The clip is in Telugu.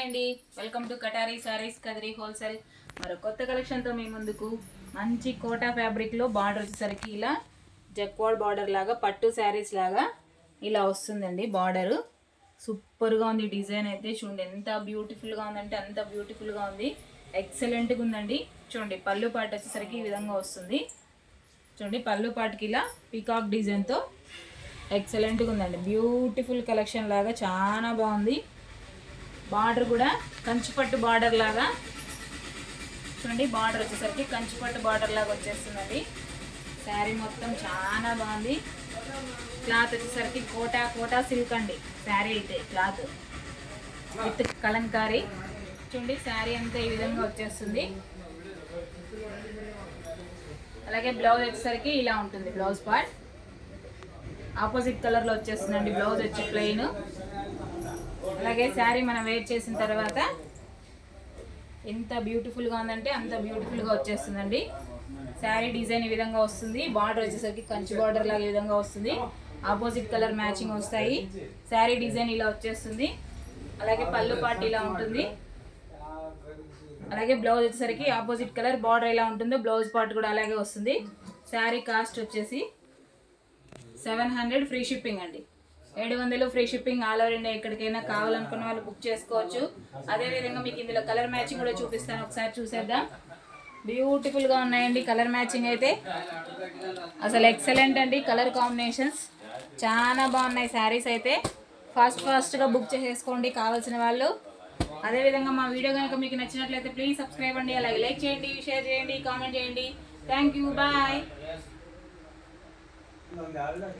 అండి, welcome to కటారీ saris Kadiri wholesale. మరో కొత్త కలెక్షన్తో మీ ముందుకు. మంచి కోటా ఫ్యాబ్రిక్లో బార్డర్ వచ్చేసరికి ఇలా జక్వాడ్ బార్డర్ లాగా పట్టు శారీస్ లాగా ఇలా వస్తుందండి. బార్డరు సూపర్గా ఉంది. డిజైన్ అయితే చూడండి ఎంత బ్యూటిఫుల్గా ఉందంటే అంత బ్యూటిఫుల్గా ఉంది. ఎక్సలెంట్గా ఉందండి. చూడండి పళ్ళు పాటు వచ్చేసరికి ఈ విధంగా వస్తుంది. చూడండి పళ్ళు పాటుకి ఇలా పీకాక్ డిజైన్తో ఎక్సలెంట్గా ఉందండి. బ్యూటిఫుల్ కలెక్షన్ లాగా చాలా బాగుంది. బార్డర్ కూడా కంచిపట్టు బార్డర్ లాగా చూడండి. బార్డర్ వచ్చేసరికి కంచిపట్టు బార్డర్ లాగా వచ్చేస్తుందండి. శారీ మొత్తం చాలా బాగుంది. క్లాత్ వచ్చేసరికి కోటా సిల్క్ అండి. శారీ అయితే క్లాత్ విత్ కలంకారీ. చూడండి శారీ అంతా ఈ విధంగా వచ్చేస్తుంది. అలాగే బ్లౌజ్ వచ్చేసరికి ఇలా ఉంటుంది. బ్లౌజ్ పార్ట్ ఆపోజిట్ కలర్లో వచ్చేస్తుందండి. బ్లౌజ్ వచ్చి ప్లెయిన్. అలాగే శారీ మనం వేర్ చేసిన తర్వాత ఎంత బ్యూటిఫుల్గా ఉందంటే అంత బ్యూటిఫుల్గా వచ్చేస్తుందండి. శారీ డిజైన్ ఈ విధంగా వస్తుంది. బార్డర్ వచ్చేసరికి కంచి బార్డర్ లాగా ఈ విధంగా వస్తుంది. ఆపోజిట్ కలర్ మ్యాచింగ్ వస్తాయి. శారీ డిజైన్ ఇలా వచ్చేస్తుంది. అలాగే పళ్ళు పార్ట్ ఇలా ఉంటుంది. అలాగే బ్లౌజ్ వచ్చేసరికి ఆపోజిట్ కలర్ బార్డర్ ఎలా ఉంటుందో బ్లౌజ్ పార్ట్ కూడా అలాగే వస్తుంది. శారీ కాస్ట్ వచ్చేసి 700 ఫ్రీ షిప్పింగ్ అండి. 700 free shipping. All over India ఎక్కడికైనా కావాలనుకున్న వాళ్ళు బుక్ చేసుకోవచ్చు. అదేవిధంగా మీకు ఇందులో కలర్ మ్యాచింగ్ కూడా చూపిస్తాను, ఒకసారి చూసేద్దాం. బ్యూటిఫుల్గా ఉన్నాయండి కలర్ మ్యాచింగ్ అయితే. అసలు ఎక్సలెంట్ అండి. కలర్ కాంబినేషన్స్ చాలా బాగున్నాయి. శారీస్ అయితే ఫాస్ట్గా బుక్ చేసేసుకోండి కావాల్సిన వాళ్ళు. అదేవిధంగా మా వీడియో కనుక మీకు నచ్చినట్లయితే ప్లీజ్ సబ్స్క్రైబ్ అండి. అలాగే లైక్ చేయండి, షేర్ చేయండి, కామెంట్ చేయండి. Thank you, bye.